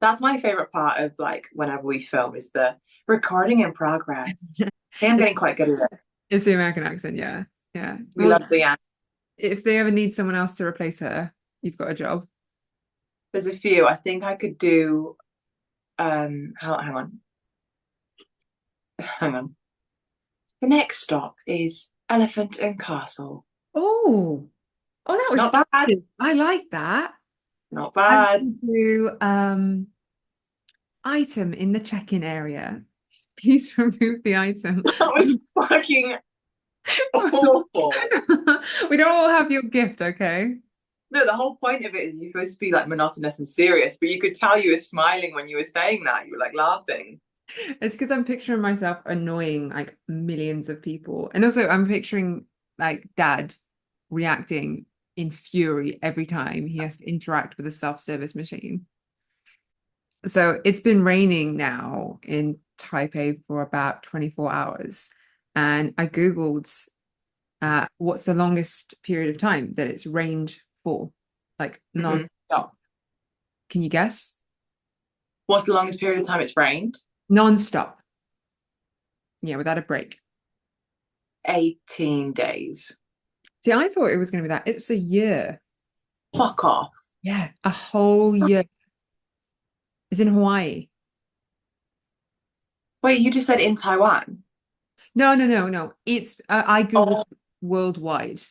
That's my favorite part of like whenever we film is the recording in progress. I think I'm It's, getting quite good at it. it's the American accent, yeah. Yeah. We Well, love the end. if they ever need someone else to replace her, you've got a job. There's a few. I think I could do hang on. The next stop is Elephant and Castle. Oh, oh, that was Not bad. good. I like that. Not I bad. can do item in the check-in area. Please remove the item. That was fucking awful. We don't all have your gift, okay? No, the whole point of it is you're supposed to be like monotonous and serious, but you could tell you were smiling when you were saying that. You were like laughing. It's because I'm picturing myself annoying like millions of people. And also I'm picturing like dad reacting in fury every time he has to interact with a self-service machine. So it's been raining now in Taipei for about 24 hours. And I Googled what's the longest period of time that it's rained for, like Hmm. non-stop. Can you guess? What's the longest period of time it's rained? Non-stop. Yeah, without a break. 18 days. See, I thought it was going to be that. It's a year. Fuck off. Yeah, a whole year. It's in Hawaii. Wait, you just said in Taiwan. No, no, no, no. It's I Googled Oh, worldwide.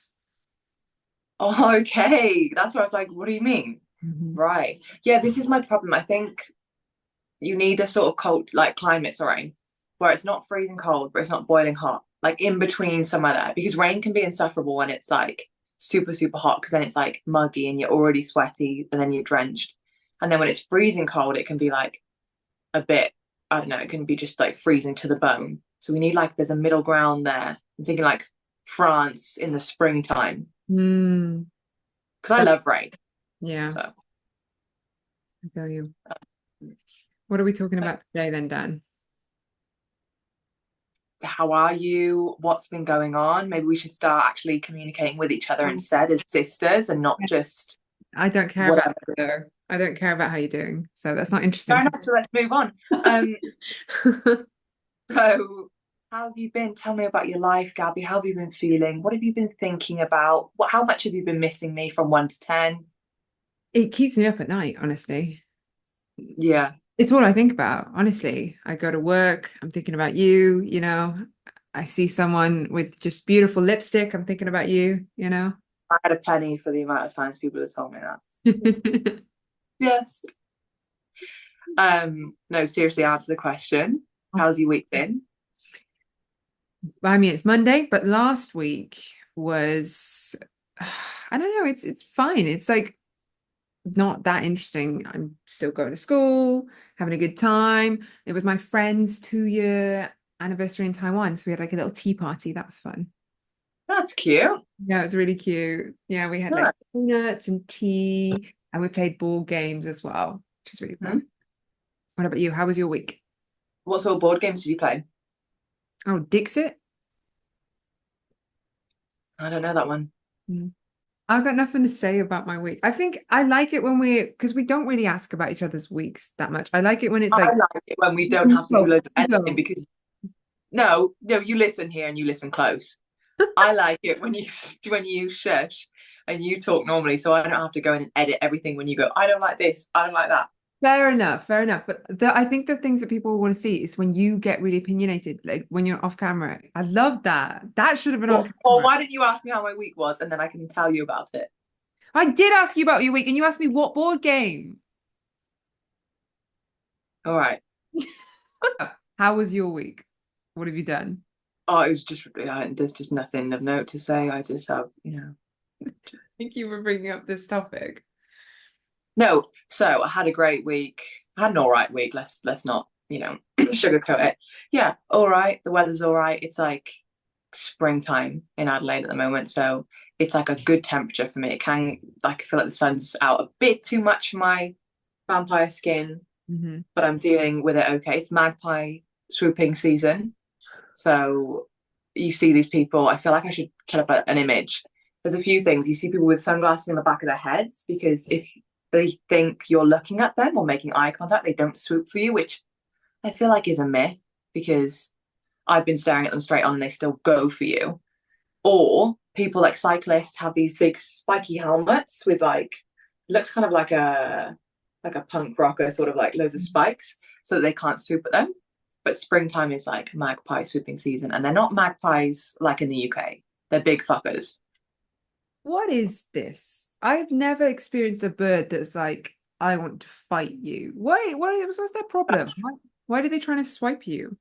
oh, okay. That's why I was like, what do you mean? Mhm. Right. Yeah, this is my problem. I think you need a sort of cold, like climate, sorry, where it's not freezing cold, but it's not boiling hot, like in between somewhere there. Because rain can be insufferable when it's like super, super hot, because then it's like muggy and you're already sweaty and then you're drenched. And then when it's freezing cold, it can be like a bit, I don't know, it can be just like freezing to the bone. So we need like, there's a middle ground there. I'm thinking like France in the springtime, Mm, because I that, love rain. yeah, So, I feel you. What are we talking about today then, Dan? how are you? What's been going on? Maybe we should start actually communicating with each other Um, instead as sisters and not just I don't care about whatever. that, though. I don't care about how you're doing. So that's not interesting Fair to enough, so let's move on. Um, so how have you been? Tell me about your life, Gabby. How have you been feeling? What have you been thinking about? How much have you been missing me from 1 to 10? It keeps me up at night, honestly. Yeah. It's all I think about, honestly. I go to work, I'm thinking about you, I see someone with just beautiful lipstick, I'm thinking about you, you know. I had a penny for the amount of times people have told me that. Yes. No, seriously, answer the question. How's your week been? I mean, it's Monday, but last week was, I don't know, it's fine. It's like not that interesting. I'm still going to school, having a good time. It was my friend's 2-year anniversary in Taiwan, so we had like a little tea party. That was fun. That's cute. Yeah, it was really cute. Yeah, we had Nice. like donuts and tea, and we played board games as well, which is really Hmm. fun. What about you? How was your week? What sort of board games did you play? Oh, Dixit? I don't know that one. Mm. I've got nothing to say about my week. I think I like it when because we don't really ask about each other's weeks that much. I like it when it's I like, like it when we don't you have to do go, loads of you editing go. because no, you listen here and you listen close. I like it when you when you shush and you talk normally, so I don't have to go in and edit everything when you go, I don't like this, I don't like that. Fair enough, fair enough. But I think the things that people want to see is when you get really opinionated, like when you're off camera. I love that. That should have been on Or camera. why didn't you ask me how my week was and then I can tell you about it? I did ask you about your week, and you asked me what board game. All right. How was your week? What have you done? Oh, it was just there's just nothing of note to say. I just have, Thank you for bringing up this topic. No, so I had a great week. I had an all right week. Let's not, sugarcoat it. Yeah, all right. The weather's all right. It's like springtime in Adelaide at the moment, so it's like a good temperature for me. It can like feel like the sun's out a bit too much for my vampire skin, Hmm. but I'm dealing with it okay. It's magpie swooping season, so you see these people. I feel like I should put up an image. There's a few things. You see people with sunglasses on the back of their heads because if they think you're looking at them or making eye contact. They don't swoop for you, which I feel like is a myth because I've been staring at them straight on and they still go for you. Or people like cyclists have these big spiky helmets with like looks kind of like a punk rocker, sort of like loads of spikes, so that they can't swoop at them. But springtime is like magpie swooping season, and they're not magpies like in the UK. They're big fuckers. What is this? I've never experienced a bird that's like, I want to fight you. What's their problem? Why are they trying to swipe you?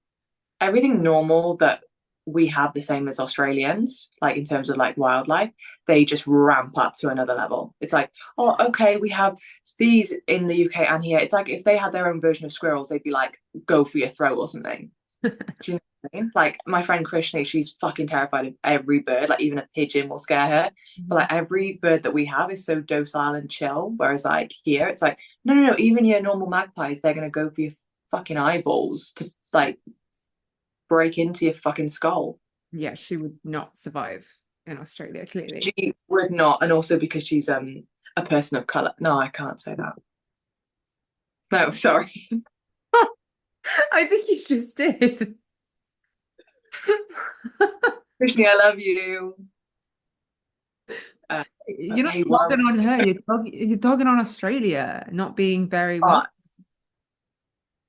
Everything normal that we have the same as Australians, like in terms of like wildlife, they just ramp up to another level. It's like, oh, okay, we have these in the UK and here. It's like if they had their own version of squirrels, they'd be like, go for your throat or something. Do you know what I mean? Like my friend Krishni, she's fucking terrified of every bird, like even a pigeon will scare her. But like every bird that we have is so docile and chill. Whereas like here, it's like, no, no, no, even your normal magpies, they're gonna go for your fucking eyeballs to like break into your fucking skull. Yeah, she would not survive in Australia, clearly. She would not, and also because she's a person of color. No, I can't say that. No, sorry. I think you just did. Krishni, I love you. You're not Hey, what I dogging wanted on her, to you're dogging on Australia not being very well. oh,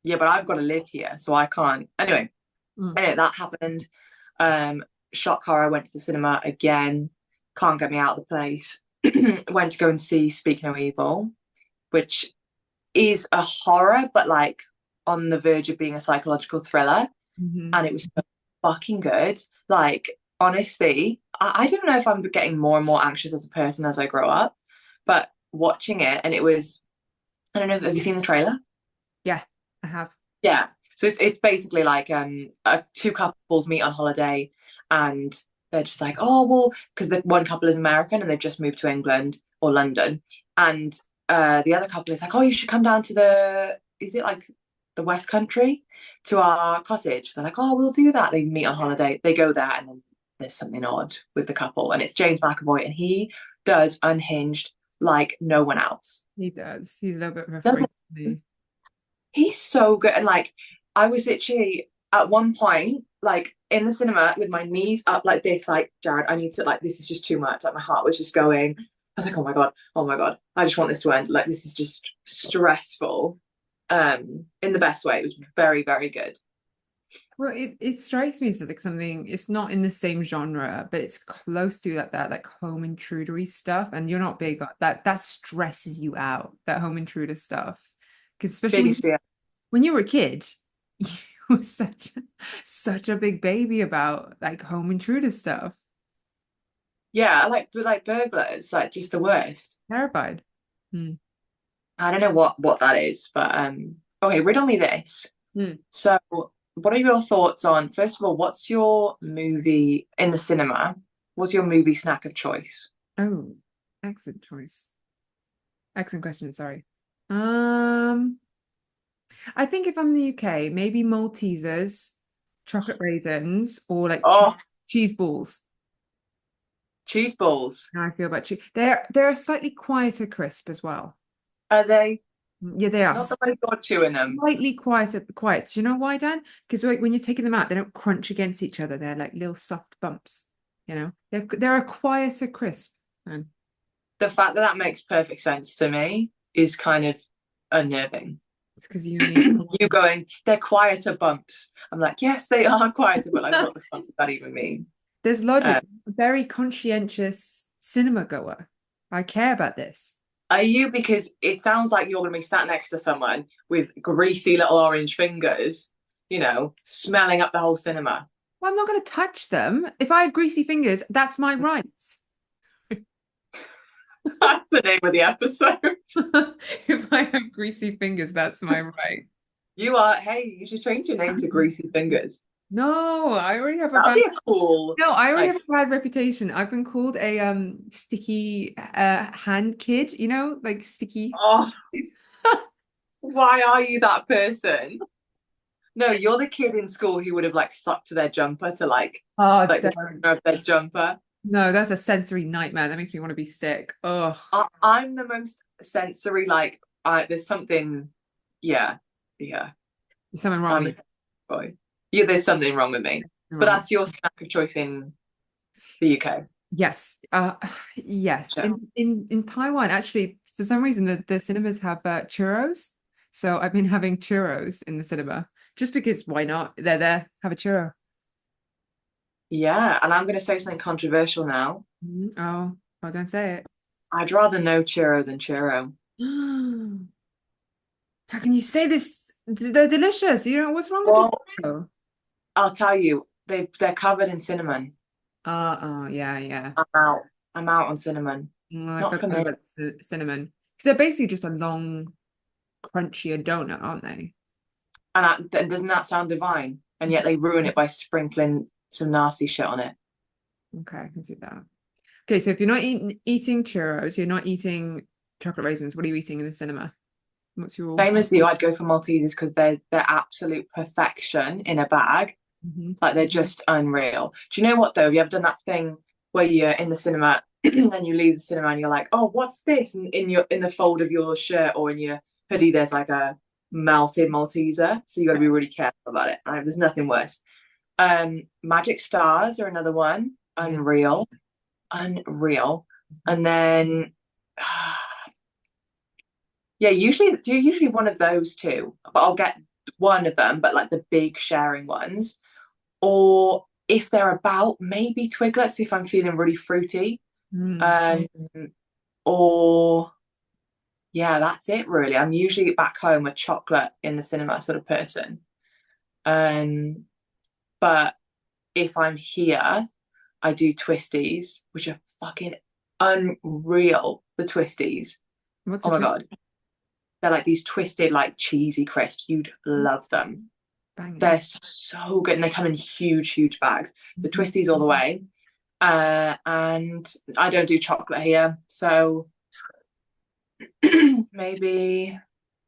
yeah, but I've got to live here, so I can't. Mm. Anyway, that happened. Um, Shock horror. I went to the cinema again. Can't get me out of the place. Went to go and see Speak No Evil, which is a horror, but like on the verge of being a psychological thriller. Mhm. And it was so fucking good. Like, honestly, I don't know if I'm getting more and more anxious as a person as I grow up, but watching it, and it was, I don't know, have you seen the trailer? Yeah, I have. Yeah. So it's basically like two couples meet on holiday and they're just like, oh well, because the one couple is American and they've just moved to England or London. And the other couple is like, oh, you should come down to the is it like the West Country to our cottage? They're like, oh, we'll do that. They meet on holiday, they go there, and then there's something odd with the couple. And it's James McAvoy, and he does Unhinged like no one else. He does. He's a little bit of a Does freak to me. He's so good. And like, I was literally at one point, like in the cinema with my knees up like this, like, Jared, I need to, like, this is just too much. Like, my heart was just going. I was like, oh my God, I just want this to end. Like, this is just stressful. In the best way. It was very, very good. Well, it strikes me as like something, it's not in the same genre, but it's close to that like home intrudery stuff. And you're not big on that. That stresses you out, that home intruder stuff. Because especially Biggest fear. when you were a kid, you were such a big baby about like home intruder stuff. Yeah, I like burglars, like just the worst. Terrified. Hmm. I don't know what that is, but okay, riddle me this. Hmm. So, what are your thoughts on, first of all, what's your movie in the cinema? What's your movie snack of choice? Oh, excellent choice. Excellent question, sorry. Um, I think if I'm in the UK, maybe Maltesers, chocolate raisins, or like Oh, cheese balls. cheese balls. How I feel about cheese. They're a slightly quieter crisp as well. Are they Yeah, they are not the way you're chewing them? slightly quieter. Quiet. Do you know why, Dan? Because like when you're taking them out, they don't crunch against each other. They're like little soft bumps. You know, they're a quieter crisp. And The fact that that makes perfect sense to me is kind of unnerving. it's because you and me. You going, they're quieter bumps. I'm like, yes, they are quieter, but like, what the fuck does that even mean? There's Um, logic. Very conscientious cinema goer. I care about this. are you? Because it sounds like you're going to be sat next to someone with greasy little orange fingers, smelling up the whole cinema. Well, I'm not going to touch them. If I have greasy fingers, that's my right. That's the name of the episode. If I have greasy fingers, that's my right. Hey, you should change your name to Greasy Fingers. No, I already have a That'd bad. be a cool, No, I already like, have a bad reputation. I've been called a sticky hand kid, like sticky. oh, why are you that person? No, you're the kid in school who would have like stuck to their jumper to Oh, like the don't. corner of their jumper. No, that's a sensory nightmare. That makes me want to be sick. Oh, I'm the most sensory, like there's something, yeah, yeah. There's something wrong I'm a with boy. Yeah, there's something wrong with me. you. But Wrong with that's your snack of choice in the UK. Yes. Yes. Sure. In Taiwan, actually, for some reason the cinemas have churros. So I've been having churros in the cinema just because why not? They're there, have a churro. Yeah, and I'm gonna say something controversial now. Oh, oh, don't say I'd rather no churro than churro. it. How can you say this? They're delicious. You know, what's wrong with the Well, churro? I'll tell you, they're covered in cinnamon. Oh, yeah, yeah. I'm out. I'm out on cinnamon. I Not for forgot me. about cinnamon. Because they're basically just a long, crunchier donut, aren't they? Doesn't that sound divine? And yet they ruin it by sprinkling some nasty shit on it. Okay, I can see that. Okay, so if you're not eating churros, you're not eating chocolate raisins, what are you eating in the cinema? What's your Same as you, I'd go for Maltesers because they're absolute perfection in a bag. Mhm. Like they're just unreal. Do you know what though? Have you ever done that thing where you're in the cinema and you leave the cinema and you're like, oh, what's this? And in the fold of your shirt or in your hoodie, there's like a melted Malteser. So you got to be really careful about it. There's nothing worse. Magic stars are another one. Yeah. Unreal, unreal. And then yeah, usually one of those two, but I'll get one of them, but like the big sharing ones. Or if they're about, maybe Twiglets if I'm feeling really fruity. Mm. Um, or yeah, that's it really. I'm usually back home a chocolate in the cinema sort of person. Um, but if I'm here, I do twisties, which are fucking unreal. The twisties. What's Oh a my twist? God. They're like these twisted, like cheesy crisps. You'd love them. Banging. They're so good and they come in huge, huge bags. The Mhm. twisties all the way. And I don't do chocolate here, so maybe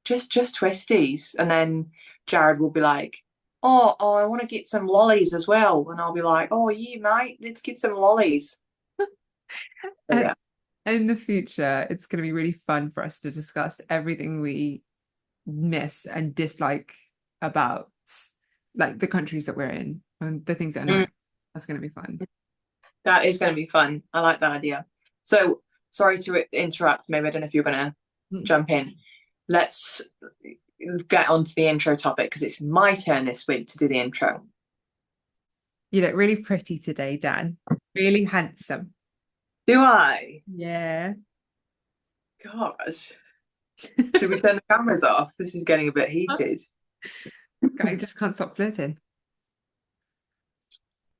just twisties. And then Jared will be like, "Oh, I want to get some lollies as well." And I'll be like, "Oh, yeah, mate, let's get some lollies." So And yeah. in the future, it's going to be really fun for us to discuss everything we miss and dislike about like the countries that we're in and the things that annoy Mm, us. That's going to be fun. that is going to be fun. I like that idea. So sorry to interrupt. Maybe I don't know if you're going to Mm. jump in. Let's get on to the intro topic because it's my turn this week to do the intro. You look really pretty today, Dan. Really handsome. Do I? Yeah. God. Should we turn the cameras off? This is getting a bit heated. I just can't stop flirting.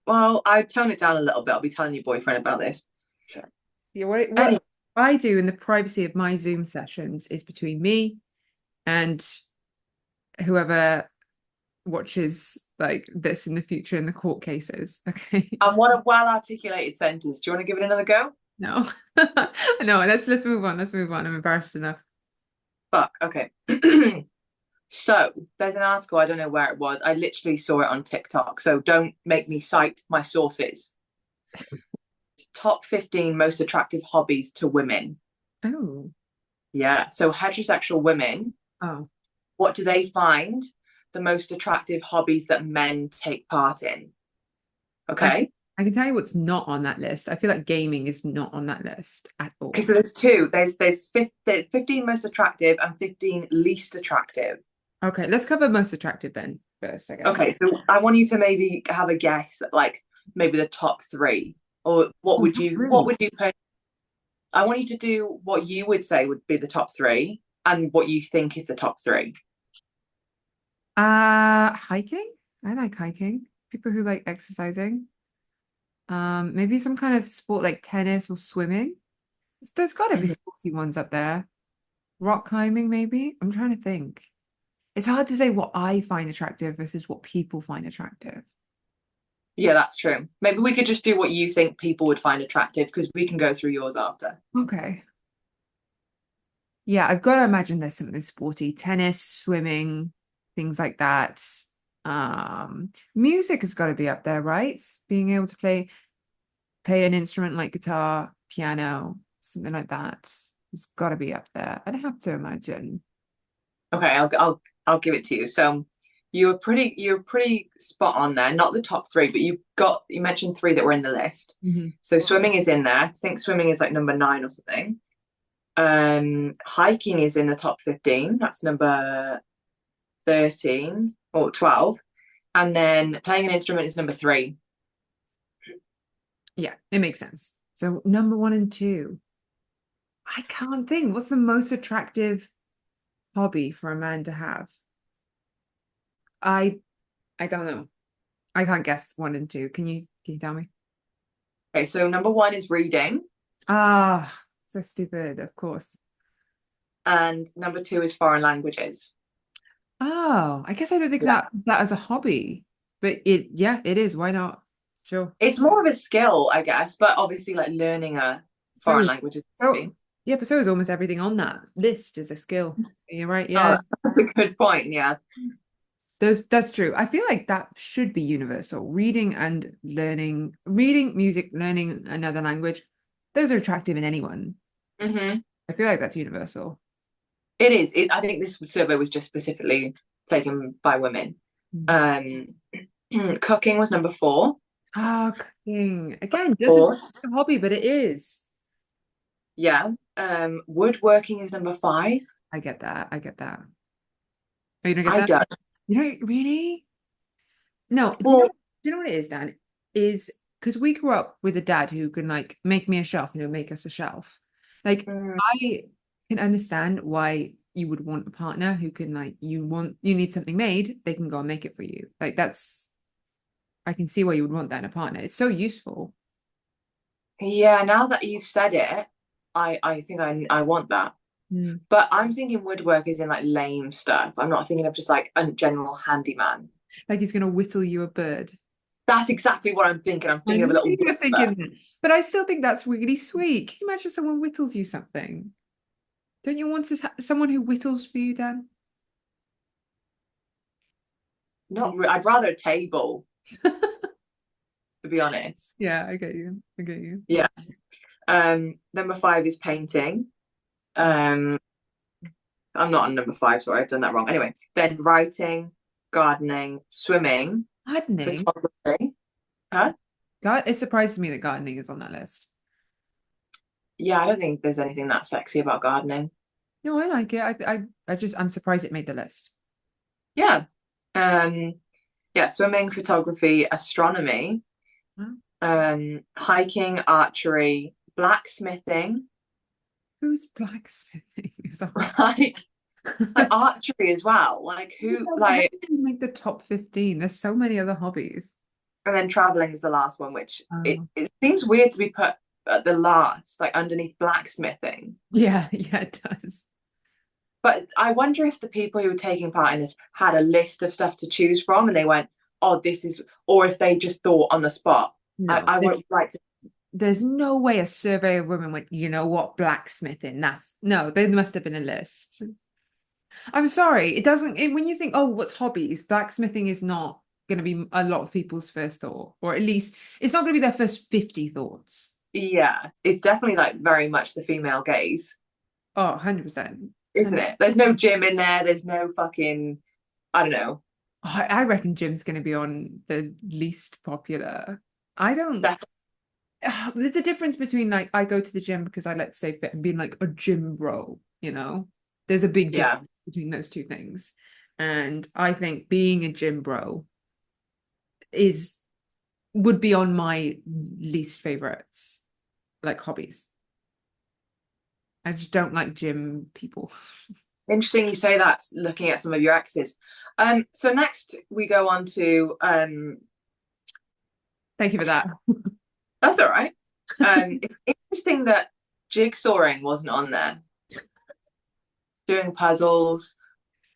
Well, I tone it down a little bit. I'll be telling your boyfriend about this. Yeah, what Anyway, I do in the privacy of my Zoom sessions is between me and whoever watches like this in the future in the court cases. Okay. and what a well-articulated sentence. Do you want to give it another go? No. No, let's move on. Let's move on. I'm embarrassed enough. Fuck. Okay. So there's an article. I don't know where it was. I literally saw it on TikTok. So don't make me cite my sources. Top 15 most attractive hobbies to women. Oh. Yeah. So heterosexual women, Oh. what do they find the most attractive hobbies that men take part in? I can Okay. I can tell you what's not on that list. I feel like gaming is not on that list at Okay, all. so there's two. There's 15 most attractive and 15 least attractive. Okay, let's cover most attractive then first, I guess. Okay, so I want you to maybe have a guess, like maybe the top three, or Oh, top what three. would you put? I want you to do what you would say would be the top three and what you think is the top three. Hiking. I like hiking. People who like exercising. Maybe some kind of sport like tennis or swimming. There's got to be Mhm. sporty ones up there. Rock climbing, maybe. I'm trying to think. It's hard to say what I find attractive versus what people find attractive. Yeah, that's true. Maybe we could just do what you think people would find attractive because we can go through yours after. Okay. Yeah, I've got to imagine there's something sporty, tennis, swimming, things like that. Music has got to be up there, right? Being able to play an instrument like guitar, piano, something like that. It's got to be up there. I'd have to imagine. Okay, I'll give it to you. So you were pretty spot on there. Not the top three, but you mentioned three that were in the list. Mhm. So swimming is in there. I think swimming is like number nine or something. Hiking is in the top 15. That's number 13 or 12. And then playing an instrument is number three. Yeah, it makes sense. So number one and two. I can't think. What's the most attractive hobby for a man to have? I I don't know. I can't guess one and two. Can you tell me? Okay, so number one is reading, Ah, so stupid, of course. and number two is foreign languages. Oh, I guess I don't think Yeah. that as a hobby. But yeah, it is. Why not? Sure. It's more of a skill, I guess, but obviously like learning a foreign So language is so easy. yeah, but so is almost everything on that list is a skill. You're right. Oh, Yeah. that's a good point. Yeah. That's true. I feel like that should be universal. Reading music, learning another language, those are attractive in anyone. Hmm. I feel like that's universal. It is. I think this survey was just specifically taken by women. Mm. Um, cooking was number four. Ah, cooking. Again, Of doesn't feel course. like a hobby, but it is. Yeah. Woodworking is number five. I get that. I get that. Oh, you don't get I that? don't. You don't really? No, Well, do you know what it is, Dan? Is because we grew up with a dad who can like make me a shelf and he'll make us a shelf. Like mm, I can understand why you would want a partner who can like you need something made, they can go and make it for you. Like that's I can see why you would want that in a partner. It's so useful. yeah, now that you've said it, I think I want that. Mm. But I'm thinking woodwork is in like lame stuff. I'm not thinking of just like a general handyman. Like he's gonna whittle you a bird. That's exactly what I'm thinking. I'm I thinking of a knew little you were whittler. thinking this, but I still think that's really sweet. Can you imagine someone whittles you something? Don't you want to someone who whittles for you, Dan? I'd rather a table, to be honest. Yeah, I get you. I get you. Yeah. Number five is painting. Oh, Um, I'm not on number five, sorry, I've done that wrong. Anyway, then writing, gardening, swimming, gardening. photography. Huh? God, it surprises me that gardening is on that list. Yeah, I don't think there's anything that sexy about gardening. No, I like it. I'm surprised it made the list. Yeah. Um, yeah, swimming, photography, astronomy, Huh? hiking, archery, blacksmithing, Who's blacksmithing? Is that like like archery as well. Like who how like did you make the top 15? There's so many other hobbies. and then traveling is the last one, which Oh. it seems weird to be put at the last, like underneath blacksmithing. Yeah, yeah, it does. But I wonder if the people who were taking part in this had a list of stuff to choose from and they went, oh, this is, or if they just thought on the spot. No, I would like to. there's no way a survey of women went, you know what, blacksmithing. That's no, there must have been a list. I'm sorry, when you think, oh, what's hobbies? Blacksmithing is not going to be a lot of people's first thought, or at least it's not going to be their first 50 thoughts. Yeah, it's definitely like very much the female gaze, Oh, 100%. isn't it? There's no gym in there. There's no fucking, I don't know. I reckon gym's going to be on the least popular. I don't. Def- There's a difference between like I go to the gym because I like to stay fit and being like a gym bro, you know? There's a big yeah, difference between those two things. And I think being a gym bro is would be on my least favorites, like hobbies. I just don't like gym people. interesting you say that. Looking at some of your exes. So next we go on to Thank you for that. that's all right. It's interesting that jigsawing wasn't on there. Doing puzzles,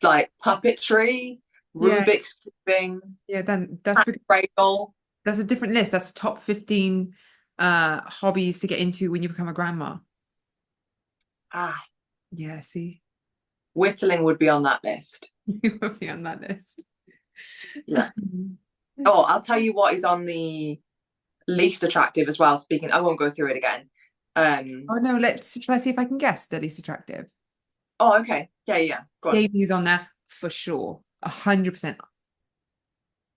like puppetry, Yeah, Rubik's cubing, yeah, then that's because Cradle. that's a different list. That's top 15 hobbies to get into when you become a grandma. Ah, Yeah, see, whittling would be on that list. you would be on that list. Yeah. Oh, I'll tell you what is on the least attractive as well. Speaking, I won't go through it again. Um, Oh no, let's see if I can guess the least attractive. oh, okay. Yeah, yeah. Go on. Gaming is on there for sure. 100%.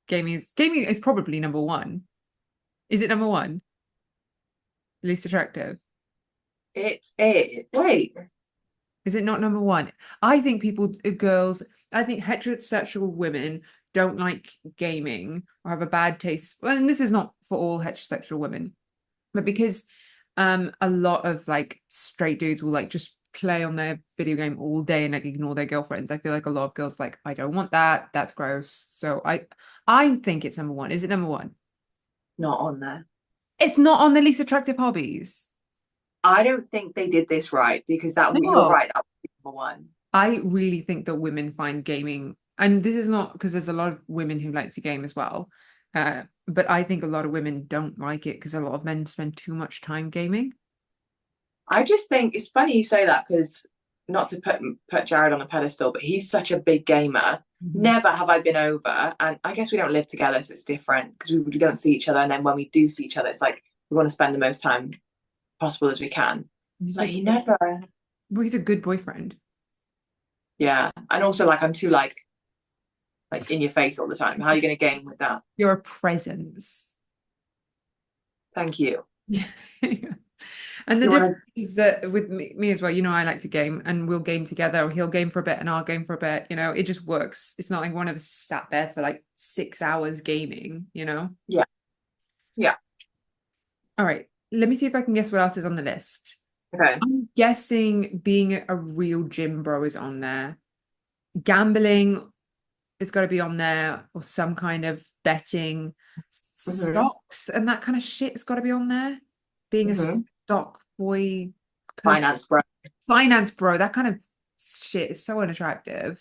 Gaming is probably number one. Is it number one? Least attractive? It's it. Wait. Is it not number one? I think girls, I think heterosexual women don't like gaming or have a bad taste. Well, and this is not for all heterosexual women, but because a lot of like straight dudes will like just play on their video game all day and like ignore their girlfriends. I feel like a lot of girls like, I don't want that. That's gross. So I think it's number one. Is it number one? Not on there. It's not on the least attractive hobbies. I don't think they did this right because that you're No. right. That would be number one. I really think that women find gaming, and this is not because there's a lot of women who like to game as well, but I think a lot of women don't like it because a lot of men spend too much time gaming. I just think it's funny you say that because not to put Jared on a pedestal, but he's such a big gamer. Mhm. Never have I been over, and I guess we don't live together, so it's different because we don't see each other. And then when we do see each other, it's like we want to spend the most time possible as we can. He's Like just, he never, well, he's a good boyfriend. yeah. And also, like I'm too like in your face all the time. How are you going to game with that? You're a presence. Thank you. And the You want difference is that with me as well, I like to game and we'll game together, or he'll game for a bit and I'll game for a bit, it just works. It's not like one of us sat there for like 6 hours gaming. Yeah, yeah. All right, let me see if I can guess what else is on the list. Okay. I'm guessing being a real gym bro is on there. Gambling has got to be on there, or some kind of betting. hmm Stocks and that kind of shit has got to be on there. Being a hmm stock boy person, Finance, bro. finance bro, that kind of shit is so unattractive.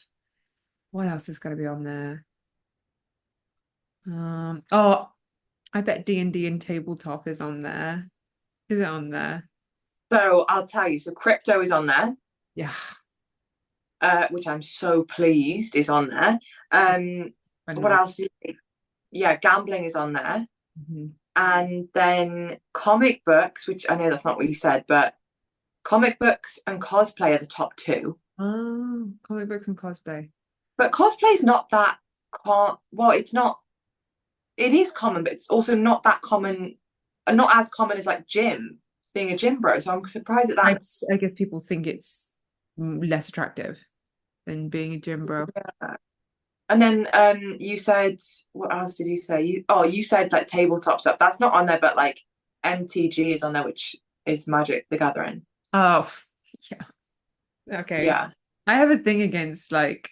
What else is going to be on there? Oh, I bet D&D and tabletop is on there. Is it on there? So I'll tell you. So crypto is on there, Yeah, which I'm so pleased is on there. I What know. else do you? Yeah, gambling is on there, Mhm. and then comic books, which I know that's not what you said, but comic books and cosplay are the top two. Oh, comic books and cosplay. But cosplay is not that well, it's not. It is common, but it's also not that common, not as common as like being a gym bro. So I'm surprised that I, that's. I guess people think it's less attractive than being a gym bro. Yeah. And then you said what else did you say? You said like tabletop stuff. That's not on there, but like MTG is on there, which is Magic the Gathering. Oh, yeah. Okay. Yeah. I have a thing against like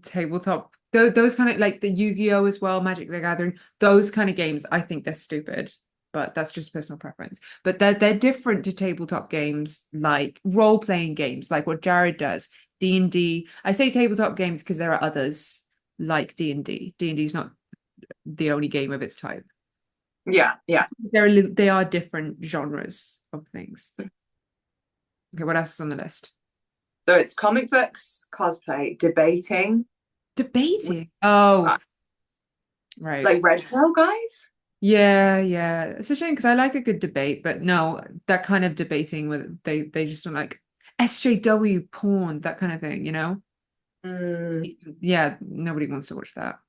tabletop, those kind of like the Yu-Gi-Oh as well, Magic the Gathering, those kind of games. I think they're stupid, but that's just personal preference. But they're different to tabletop games, like role-playing games, like what Jared does. D&D. I say tabletop games because there are others like D&D. D&D is not the only game of its type. Yeah, yeah. They are different genres of things. Okay, what else is on the list? So it's comic books, cosplay, debating, Debating. Oh, uh, right. like Red Tail guys. Yeah, yeah. It's a shame because I like a good debate, but no, that kind of debating with they just don't like SJW porn, that kind of thing. Mm, Yeah, nobody wants to watch that.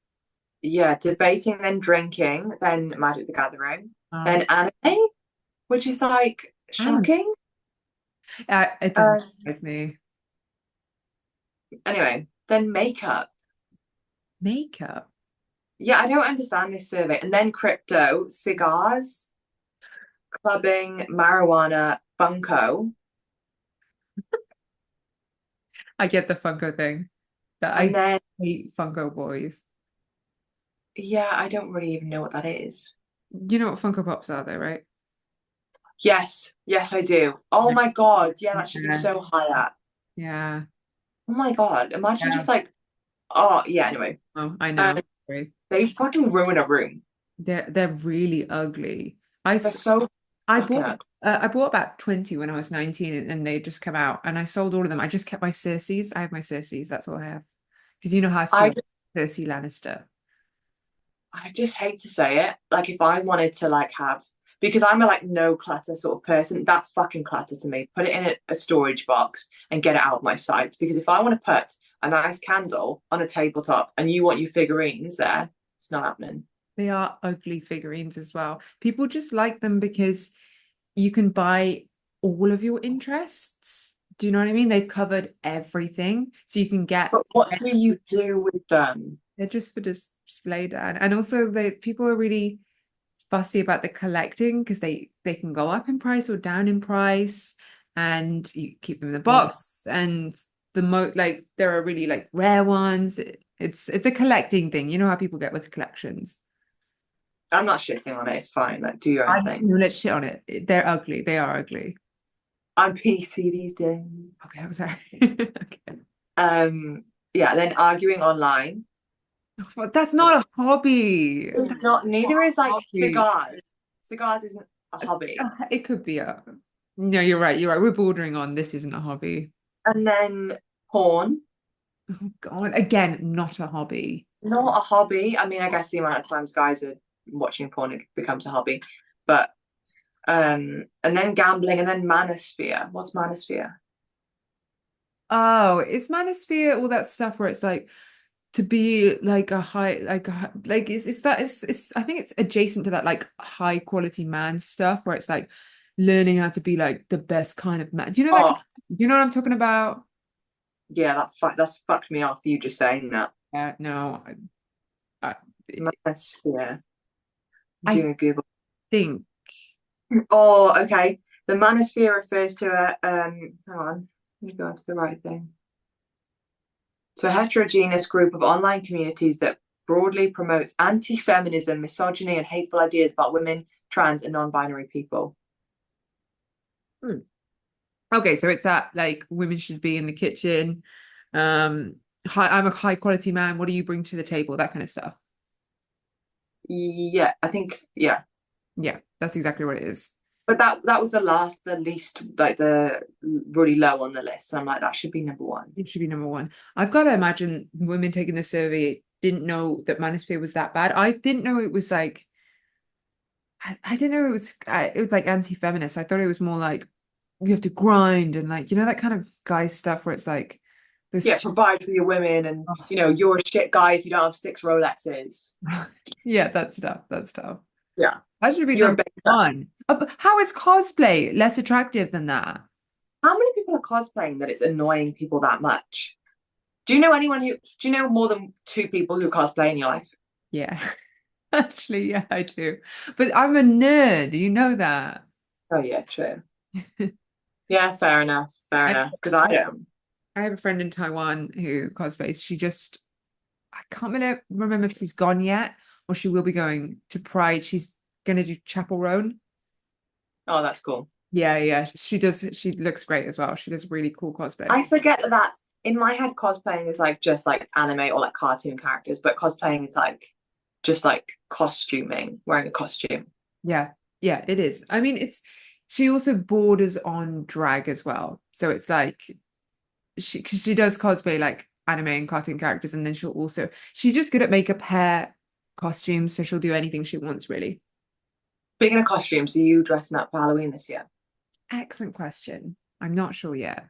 yeah, debating, then drinking, then Magic the Gathering, then Um, anime, which is like anime. shocking. It doesn't Uh, surprise me. anyway, then makeup. Makeup. Yeah, I don't understand this survey. And then crypto, cigars, clubbing, marijuana, bunko. I get the Funko thing. That And I then, hate Funko boys. yeah, I don't really even know what that is. You know what Funko Pops are, though, right? Yes, yes, I do. Oh my God. Yeah, that should be Yeah, so high up. yeah, Oh my God. Imagine yeah. just like, oh, yeah, anyway. Oh, I Um, know. Sorry. they fucking ruin a room. They're really ugly. They're so I fucking bought up. I bought about 20 when I was 19, and they just come out and I sold all of them. I just kept my Cersei's. I have my Cersei's, that's all I have. Because you know how I I feel about Cersei Lannister. I just hate to say it. Like if I wanted to like have because I'm a like no clutter sort of person. That's fucking clutter to me. Put it in a storage box and get it out of my sight. Because if I want to put a nice candle on a tabletop and you want your figurines there, it's not happening. They are ugly figurines as well. People just like them because you can buy all of your interests. Do you know what I mean? They've covered everything. So you can get, But what do you do with them? they're just for display, Dan. And also they people are really fussy about the collecting because they can go up in price or down in price, and you keep them in the Yeah. box. And like there are really like rare ones. It's a collecting thing. You know how people get with collections. I'm not shitting on it. It's fine. Like, do your I own don't thing. know, let's shit on it. They're ugly. They are ugly. I'm PC these days. Okay, I'm sorry. Okay. Um, yeah, then arguing online. But that's not a hobby. It's That's not, not neither is a like hobby. cigars. Cigars isn't a hobby. It could be a. No, you're right. You're right. We're bordering on this isn't a hobby. And then porn, Oh God, again, not a hobby. not a hobby. I mean, I guess the amount of times guys are watching porn, it becomes a hobby. But and then gambling, and then manosphere. What's manosphere? Oh, it's manosphere, all that stuff where it's like to be like a high, like it's that it's I think it's adjacent to that like high quality man stuff where it's like learning how to be like the best kind of man. Do you know that? Oh, Do you know what I'm talking about? yeah, that's fucked me off. You just saying that. No, I, Manosphere. I'm I doing a Google. think. Oh, okay. The manosphere refers to hang on, let me go on to the right thing. To a heterogeneous group of online communities that broadly promotes anti-feminism, misogyny, and hateful ideas about women, trans, and non-binary people. Hmm. Okay, so it's that like women should be in the kitchen. I'm a high quality man. What do you bring to the table? That kind of stuff. Yeah, I think yeah. Yeah, that's exactly what it is. But that was the least, like the really low on the list. And I'm like, that should be number one. It should be number one. I've got to imagine women taking the survey didn't know that manosphere was that bad. I didn't know it was like I didn't know it was like anti-feminist. I thought it was more like you have to grind and like you know that kind of guy stuff where it's like Yeah, this. provide for your women, and Oh, you're a shit guy if you don't have six Rolexes. yeah, that stuff. That stuff. Yeah, That should be you're a number beta. one. But how is cosplay less attractive than that? How many people are cosplaying that it's annoying people that much? Do you know more than two people who cosplay in your life? Yeah, actually, yeah, I do. But I'm a nerd. You know that. Oh yeah, true. Yeah, fair enough. Fair I enough. Because I don't. I have a friend in Taiwan who cosplays. I can't remember if she's gone yet or she will be going to Pride. She's going to do Chapel Roan. Oh, that's cool. Yeah, yeah, she does. She looks great as well. She does really cool cosplay. I forget that that's in my head. Cosplaying is like just like anime or like cartoon characters, but cosplaying is like just like costuming, wearing a costume. Yeah, yeah, it is. I mean, she also borders on drag as well. So it's like cause she does cosplay like anime and cartoon characters, and then she's just good at makeup, hair, costumes, so she'll do anything she wants, really. Speaking of costumes, are you dressing up for Halloween this year? Excellent question. I'm not sure yet.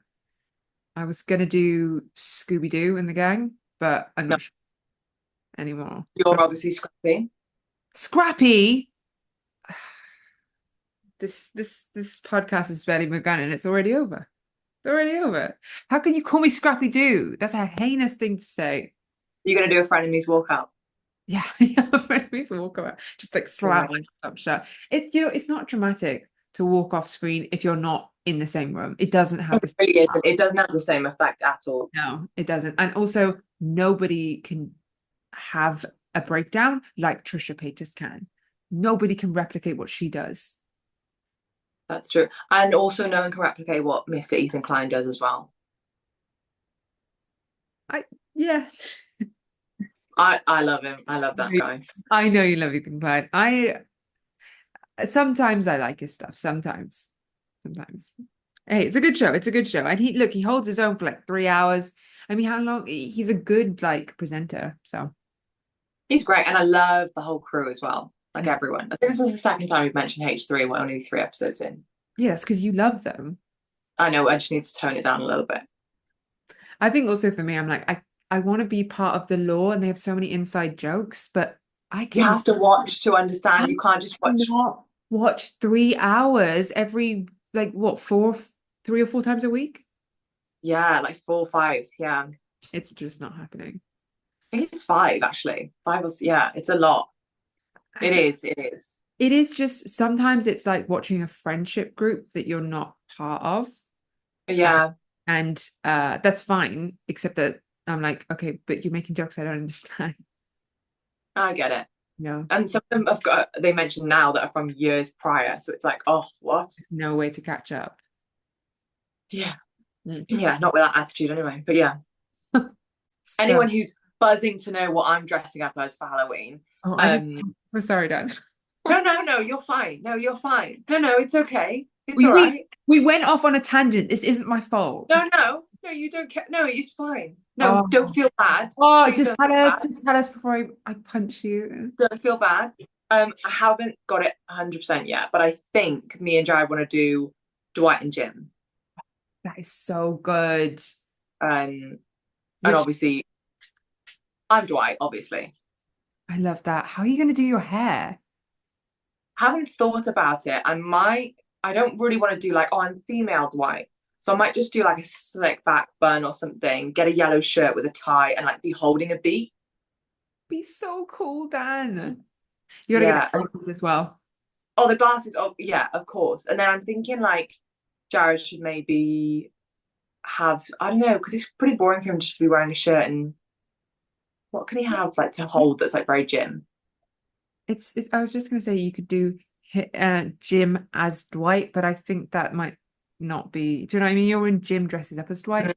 I was gonna do Scooby-Doo and the gang, but I'm No, not sure anymore. you're obviously scrappy. Scrappy. This podcast has barely begun and it's already over. It's already over. How can you call me Scrappy Doo? That's a heinous thing to say. You're gonna do a frenemies walkout. Yeah, yeah, please walk away. Just like Yeah. slam my laptop shut. It's not dramatic to walk off screen if you're not in the same room. It doesn't have It the really isn't. It doesn't have the same effect at all. no, it doesn't. And also nobody can have a breakdown like Trisha Paytas can. Nobody can replicate what she does. That's true. And also no one can replicate what Mr. Ethan Klein does as well. I yeah. I love him. I love that guy. I know you love Ethan Klein. I sometimes I like his stuff. Sometimes. Sometimes. Hey, it's a good show. It's a good show. And he holds his own for like 3 hours. I mean, how long he's a good like presenter. So He's great, and I love the whole crew as well. like everyone. I think this is the second time we've mentioned H3. We're only 3 episodes in. Yeah, that's because you love them. I know, I just need to tone it down a little bit. I think also for me, I'm like, I want to be part of the lore and they have so many inside jokes, but I You can have to watch to I understand. You can't just watch. cannot watch 3 hours every like what 3 or 4 times a week. Yeah, like 4 or 5. Yeah, It's just not happening. I think it's 5 actually. 5 or yeah, it's a lot. I It think is. It is. it is just sometimes it's like watching a friendship group that you're not part of. Uh, Yeah, and that's fine, except that I'm like, okay, but you're making jokes I don't understand. I get it. No, And some of them have got they mentioned now that are from years prior, so it's like, oh, what? no way to catch up. Yeah, Mm. yeah, not with that attitude anyway. But yeah, So, anyone who's buzzing to know what I'm dressing up as for Halloween, oh, I just um, so sorry, Dan. no, no, no, you're fine. No, you're fine. No, no, it's okay. It's We all we right. we went off on a tangent. This isn't my fault. No, no, no, you don't care. No, it's fine. No, don't Oh, feel bad. oh, Please don't feel bad. just tell us before I punch you. Don't feel bad. I haven't got it 100% yet, but I think me and Jared want to do Dwight and Jim. That is so good. Um, and Which obviously, I'm Dwight, obviously. I love that. How are you going to do your hair? Haven't thought about it. I don't really want to do like, oh, I'm female Dwight. So I might just do like a slick back bun or something, get a yellow shirt with a tie and like be holding a beat. Be so cool, Dan. You got to get Yeah. the glasses as well. Oh, the glasses. Oh, yeah, of course. And then I'm thinking like Jared should maybe have, I don't know, because it's pretty boring for him just to be wearing a shirt and what can he have like to hold that's like very gym? It's I was just going to say you could do Jim as Dwight, but I think that might not be. Do you know what I mean? You're in Jim dresses up as Dwight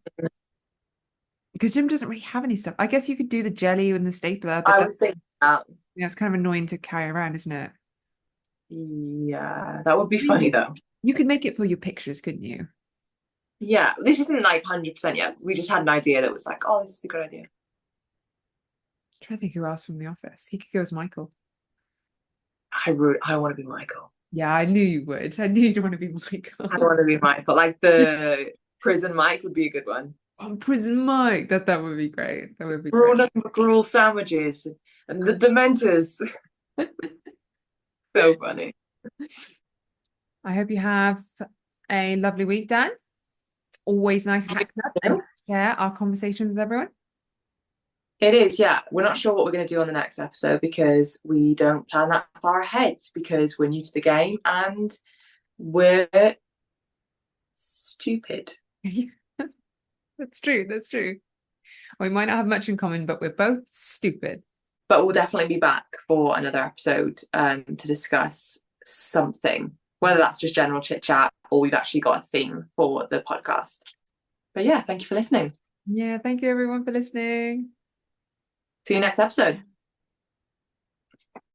because Jim doesn't really have any stuff. I guess you could do the jelly and the stapler, but I that's was thinking that. yeah, it's kind of annoying to carry around, isn't it? Yeah, that would be You funny though. you could make it for your pictures, couldn't you? Yeah, this isn't like 100% yet. We just had an idea that was like, oh, this is a good idea. Try to think who else from the office. He could go as Michael. I want to be Michael. Yeah, I knew you would. I knew you'd want to be I Michael. want to be Michael. Like the prison Mike would be a good one. Oh, Prison Mike. That would be great. That would be We're all great. nothing but gruel sandwiches and the Dementors. So funny. I hope you have a lovely week, Dan. It's always nice catching up and share our conversations with everyone. It is, yeah. We're not sure what we're going to do on the next episode because we don't plan that far ahead because we're new to the game and we're stupid. That's true. That's true. We might not have much in common, but we're both stupid. But we'll definitely be back for another episode to discuss something, whether that's just general chit chat or we've actually got a theme for the podcast. But yeah, thank you for listening. Yeah, thank you everyone for listening. See you next episode.